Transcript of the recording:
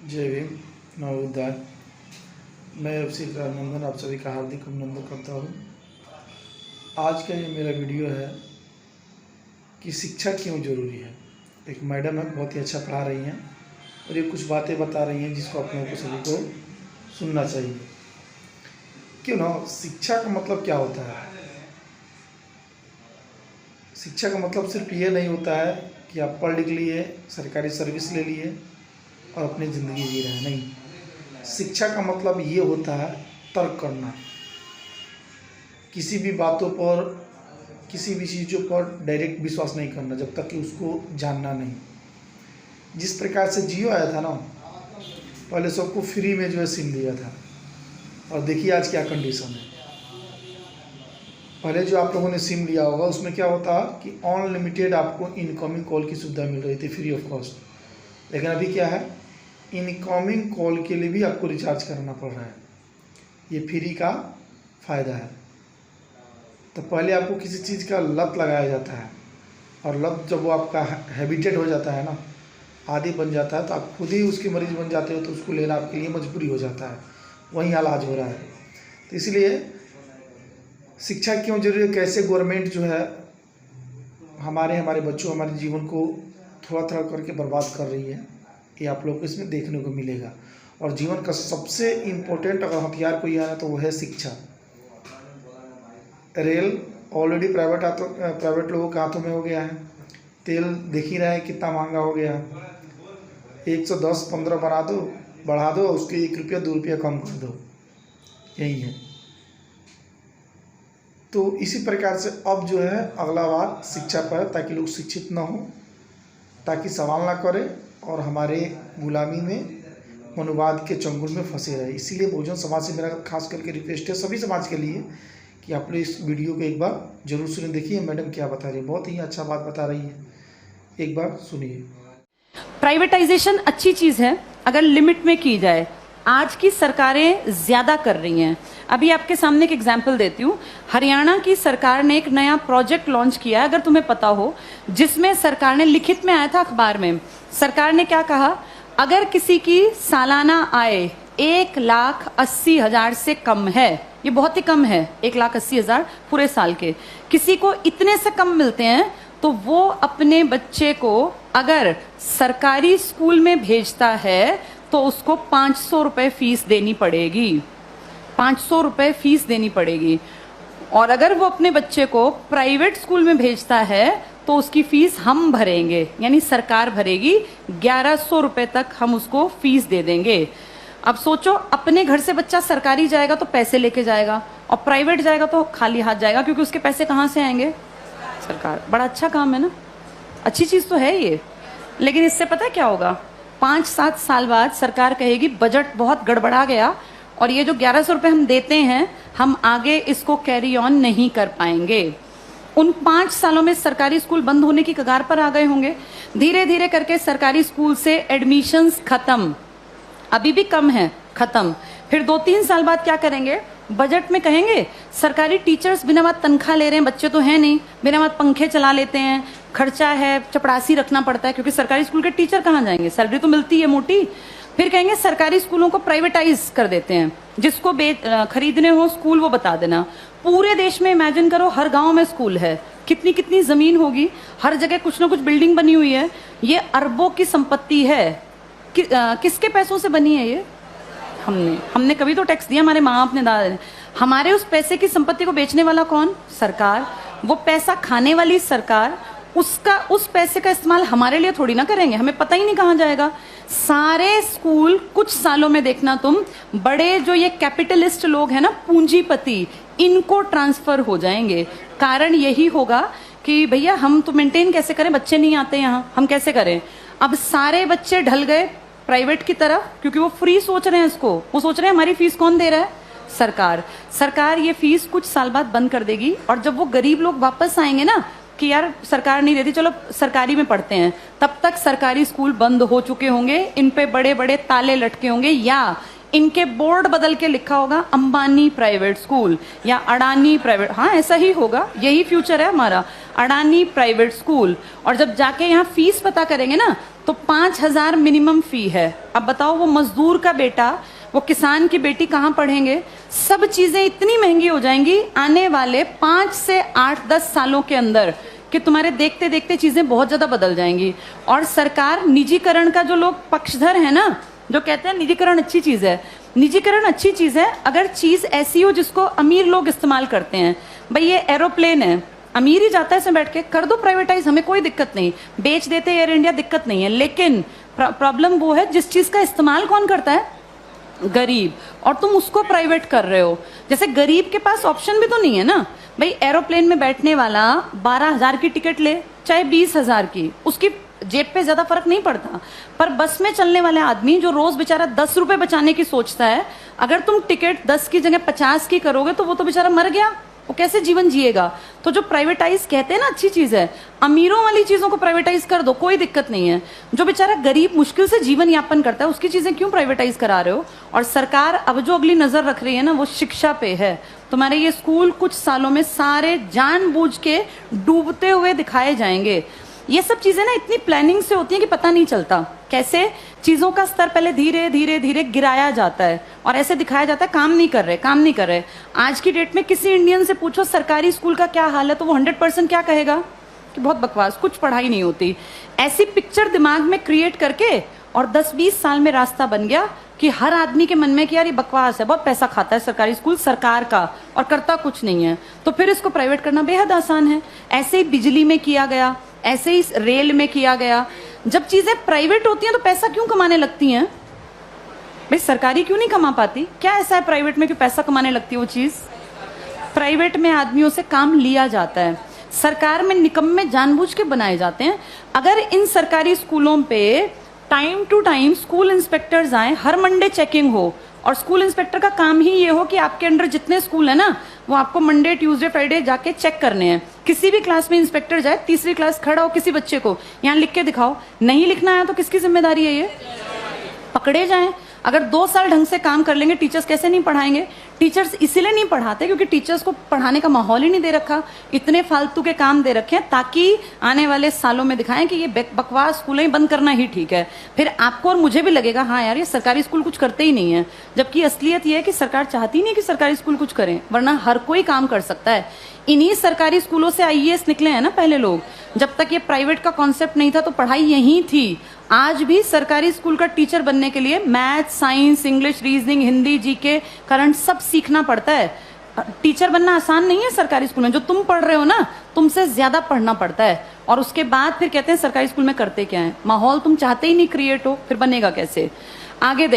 जय भीम, नमोबुद्धाय। मैं श्री रामनंदन आप सभी का हार्दिक अभिनंदन करता हूँ। आज का ये मेरा वीडियो है कि शिक्षा क्यों ज़रूरी है। एक मैडम है, बहुत ही अच्छा पढ़ा रही हैं और ये कुछ बातें बता रही हैं जिसको आप लोगों को सभी को सुनना चाहिए। क्यों ना, शिक्षा का मतलब क्या होता है? शिक्षा का मतलब सिर्फ ये नहीं होता है कि आप पढ़ लिख लिए, सरकारी सर्विस ले लिए और अपनी ज़िंदगी जी रहे हैं। नहीं, शिक्षा का मतलब ये होता है तर्क करना, किसी भी बातों पर, किसी भी चीज़ों पर डायरेक्ट विश्वास नहीं करना जब तक कि उसको जानना नहीं। जिस प्रकार से जियो आया था ना, पहले सबको फ्री में जो है सिम दिया था और देखिए आज क्या कंडीशन है। पहले जो आप लोगों ने सिम लिया होगा उसमें क्या होता कि अनलिमिटेड आपको इनकमिंग कॉल की सुविधा मिल रही थी फ्री ऑफ कॉस्ट। लेकिन अभी क्या है, इनकमिंग कॉल के लिए भी आपको रिचार्ज करना पड़ रहा है। ये फ्री का फ़ायदा है। तो पहले आपको किसी चीज़ का लत लगाया जाता है और लत जब वो आपका हैबिटेड हो जाता है ना, आदी बन जाता है, तो आप खुद ही उसके मरीज बन जाते हो, तो उसको लेना आपके लिए मजबूरी हो जाता है। वहीं इलाज हो रहा है। तो इसलिए शिक्षा क्यों जरूरी है, कैसे गवर्नमेंट जो है हमारे बच्चों, हमारे जीवन को थोड़ा थोड़ा करके बर्बाद कर रही है, ये आप लोग को इसमें देखने को मिलेगा। और जीवन का सबसे इम्पोर्टेंट अगर हथियार कोई है तो वो है शिक्षा। रेल ऑलरेडी प्राइवेट लोगों के हाथों में हो गया है। तेल देख ही रहे हैं कितना महंगा हो गया है। 110 15 बना दो, बढ़ा दो, उसके 1 रुपया 2 रुपया कम कर दो, यही है। तो इसी प्रकार से अब जो है अगला बार शिक्षा पर, ताकि लोग शिक्षित ना हो, ताकि सवाल ना करें और हमारे गुलामी में, मनुवाद के चंगुल में फंसे रहे। इसीलिए बहुजन समाज से मेरा खास करके रिक्वेस्ट है सभी समाज के लिए कि आप लोग इस वीडियो को एक बार जरूर सुने। देखिए मैडम क्या बता रही है, बहुत ही अच्छा बात बता रही है, एक बार सुनिए। प्राइवेटाइजेशन अच्छी चीज़ है अगर लिमिट में की जाए। आज की सरकारें ज़्यादा कर रही हैं। अभी आपके सामने एक एग्जाम्पल देती हूँ। हरियाणा की सरकार ने एक नया प्रोजेक्ट लॉन्च किया है, अगर तुम्हें पता हो, जिसमें सरकार ने, लिखित में आया था अखबार में, सरकार ने क्या कहा, अगर किसी की सालाना आय 1,80,000 से कम है, ये बहुत ही कम है, 1,80,000 पूरे साल के, किसी को इतने से कम मिलते हैं, तो वो अपने बच्चे को अगर सरकारी स्कूल में भेजता है तो उसको 500 रुपये फीस देनी पड़ेगी। 500 रुपये फीस देनी पड़ेगी। और अगर वो अपने बच्चे को प्राइवेट स्कूल में भेजता है तो उसकी फीस हम भरेंगे, यानी सरकार भरेगी। 1100 रुपये तक हम उसको फीस दे देंगे। अब सोचो, अपने घर से बच्चा सरकारी जाएगा तो पैसे लेके जाएगा और प्राइवेट जाएगा तो खाली हाथ जाएगा, क्योंकि उसके पैसे कहाँ से आएंगे? सरकार। बड़ा अच्छा काम है ना, अच्छी चीज़ तो है ये। लेकिन इससे पता है क्या होगा? 5-7 साल बाद सरकार कहेगी बजट बहुत गड़बड़ा गया और ये जो 1100 रुपये हम देते हैं, हम आगे इसको कैरी ऑन नहीं कर पाएंगे। उन 5 सालों में सरकारी स्कूल बंद होने की कगार पर आ गए होंगे। धीरे धीरे करके सरकारी स्कूल से एडमिशन्स खत्म, अभी भी कम है, खत्म। फिर 2-3 साल बाद क्या करेंगे? बजट में कहेंगे सरकारी टीचर्स बिना बात तनख्वाह ले रहे हैं, बच्चे तो हैं नहीं, बिना बात पंखे चला लेते हैं, खर्चा है, चपरासी रखना पड़ता है, क्योंकि सरकारी स्कूल के टीचर कहाँ जाएंगे, सैलरी तो मिलती है मोटी। फिर कहेंगे सरकारी स्कूलों को प्राइवेटाइज कर देते हैं, जिसको खरीदने हो स्कूल वो बता देना। पूरे देश में इमेजिन करो, हर गांव में स्कूल है, कितनी कितनी जमीन होगी, हर जगह कुछ ना कुछ बिल्डिंग बनी हुई है। ये अरबों की संपत्ति है। किसके पैसों से बनी है ये? हमने कभी तो टैक्स दिया, हमारे माँ बाप ने, दादा ने। हमारे उस पैसे की संपत्ति को बेचने वाला कौन? सरकार। वो पैसा खाने वाली सरकार। उस पैसे का इस्तेमाल हमारे लिए थोड़ी ना करेंगे, हमें पता ही नहीं कहाँ जाएगा। सारे स्कूल कुछ सालों में देखना तुम, बड़े जो ये कैपिटलिस्ट लोग हैं ना, पूंजीपति, इनको ट्रांसफर हो जाएंगे। कारण यही होगा कि भैया हम तो मेंटेन कैसे करें, बच्चे नहीं आते यहाँ, हम कैसे करें? अब सारे बच्चे ढल गए प्राइवेट की तरफ, क्योंकि वो फ्री सोच रहे हैं इसको। वो सोच रहे हैं हमारी फीस कौन दे रहा है? सरकार। सरकार ये फीस कुछ साल बाद बंद कर देगी और जब वो गरीब लोग वापस आएंगे ना कि यार सरकार नहीं देती, चलो सरकारी में पढ़ते हैं, तब तक सरकारी स्कूल बंद हो चुके होंगे, इन पे बड़े बड़े ताले लटके होंगे, या इनके बोर्ड बदल के लिखा होगा अंबानी प्राइवेट स्कूल या अडानी प्राइवेट। हाँ, ऐसा ही होगा, यही फ्यूचर है हमारा, अडानी प्राइवेट स्कूल। और जब जाके यहाँ फीस पता करेंगे ना तो 5,000 मिनिमम फी है। अब बताओ वो मजदूर का बेटा, वो किसान की बेटी कहाँ पढ़ेंगे? सब चीजें इतनी महंगी हो जाएंगी आने वाले 5 से 8-10 सालों के अंदर कि तुम्हारे देखते देखते चीजें बहुत ज्यादा बदल जाएंगी। और सरकार निजीकरण का, जो लोग पक्षधर है ना, जो कहते हैं निजीकरण अच्छी चीज है, निजीकरण अच्छी चीज है अगर चीज ऐसी हो जिसको अमीर लोग इस्तेमाल करते हैं। भाई ये एरोप्लेन है, अमीर ही जाता है इसमें बैठ के, कर दो प्राइवेटाइज, हमें कोई दिक्कत नहीं, बेच देते एयर इंडिया, दिक्कत नहीं है। लेकिन प्रॉब्लम वो है जिस चीज का इस्तेमाल कौन करता है? गरीब। और तुम उसको प्राइवेट कर रहे हो। जैसे गरीब के पास ऑप्शन भी तो नहीं है ना भाई। एरोप्लेन में बैठने वाला 12,000 की टिकट ले चाहे 20,000 की, उसकी जेब पे ज्यादा फर्क नहीं पड़ता। पर बस में चलने वाले आदमी जो रोज बेचारा 10 रुपए बचाने की सोचता है, अगर तुम टिकट 10 की जगह 50 की करोगे तो वो तो बेचारा मर गया, वो कैसे जीवन जिएगा? तो जो प्राइवेटाइज कहते हैं ना अच्छी चीज है, अमीरों वाली चीजों को प्राइवेटाइज कर दो, कोई दिक्कत नहीं है। जो बेचारा गरीब मुश्किल से जीवन यापन करता है उसकी चीजें क्यों प्राइवेटाइज करा रहे हो? और सरकार अब जो अगली नजर रख रही है ना वो शिक्षा पे है। तुम्हारे ये स्कूल कुछ सालों में सारे जानबूझ के डूबते हुए दिखाए जाएंगे। ये सब चीजें ना इतनी प्लानिंग से होती हैं कि पता नहीं चलता कैसे चीजों का स्तर पहले धीरे धीरे धीरे गिराया जाता है और ऐसे दिखाया जाता है काम नहीं कर रहे, काम नहीं कर रहे। आज की डेट में किसी इंडियन से पूछो सरकारी स्कूल का क्या हाल है तो वो 100% क्या कहेगा कि बहुत बकवास, कुछ पढ़ाई नहीं होती। ऐसी पिक्चर दिमाग में क्रिएट करके और 10-20 साल में रास्ता बन गया कि हर आदमी के मन में कि यार ये बकवास है, बहुत पैसा खाता है सरकारी स्कूल सरकार का और करता कुछ नहीं है, तो फिर इसको प्राइवेट करना बेहद आसान है। ऐसे ही बिजली में किया गया, ऐसे ही रेल में किया गया। जब चीजें प्राइवेट होती हैं तो पैसा क्यों कमाने लगती हैं भाई? सरकारी क्यों नहीं कमा पाती? क्या ऐसा है प्राइवेट में कि पैसा कमाने लगती है वो चीज? प्राइवेट में आदमियों से काम लिया जाता है, सरकार में निकम्मे जानबूझ के बनाए जाते हैं। अगर इन सरकारी स्कूलों पे time to time school inspectors आए, हर मंडे चेकिंग हो, और स्कूल इंस्पेक्टर का काम ही ये हो कि आपके अंडर जितने स्कूल है ना वो आपको मंडे ट्यूसडे फ्राइडे जाके चेक करने हैं। किसी भी क्लास में इंस्पेक्टर जाए, तीसरी क्लास खड़ा हो, किसी बच्चे को यहाँ लिख के दिखाओ, नहीं लिखना है तो किसकी जिम्मेदारी है? ये पकड़े जाएं। अगर 2 साल ढंग से काम कर लेंगे टीचर्स कैसे नहीं पढ़ाएंगे? टीचर्स इसीलिए नहीं पढ़ाते क्योंकि टीचर्स को पढ़ाने का माहौल ही नहीं दे रखा, इतने फालतू के काम दे रखे हैं ताकि आने वाले सालों में दिखाएं कि ये बकवास स्कूलें बंद करना ही ठीक है। फिर आपको और मुझे भी लगेगा हाँ यार ये सरकारी स्कूल कुछ करते ही नहीं है, जबकि असलियत ये है कि सरकार चाहती नहीं कि सरकारी स्कूल कुछ करें, वरना हर कोई काम कर सकता है। इन्हीं सरकारी स्कूलों से IAS निकले हैं ना पहले लोग। जब तक ये प्राइवेट का कॉन्सेप्ट नहीं था तो पढ़ाई यहीं थी। आज भी सरकारी स्कूल का टीचर बनने के लिए math, science, English, reasoning, Hindi, GK, current सब सीखना पड़ता है। टीचर बनना आसान नहीं है सरकारी स्कूल में। जो तुम पढ़ रहे हो ना तुमसे ज्यादा पढ़ना पड़ता है। और उसके बाद फिर कहते हैं सरकारी स्कूल में करते क्या है? माहौल तुम चाहते ही नहीं क्रिएट हो, फिर बनेगा कैसे? आगे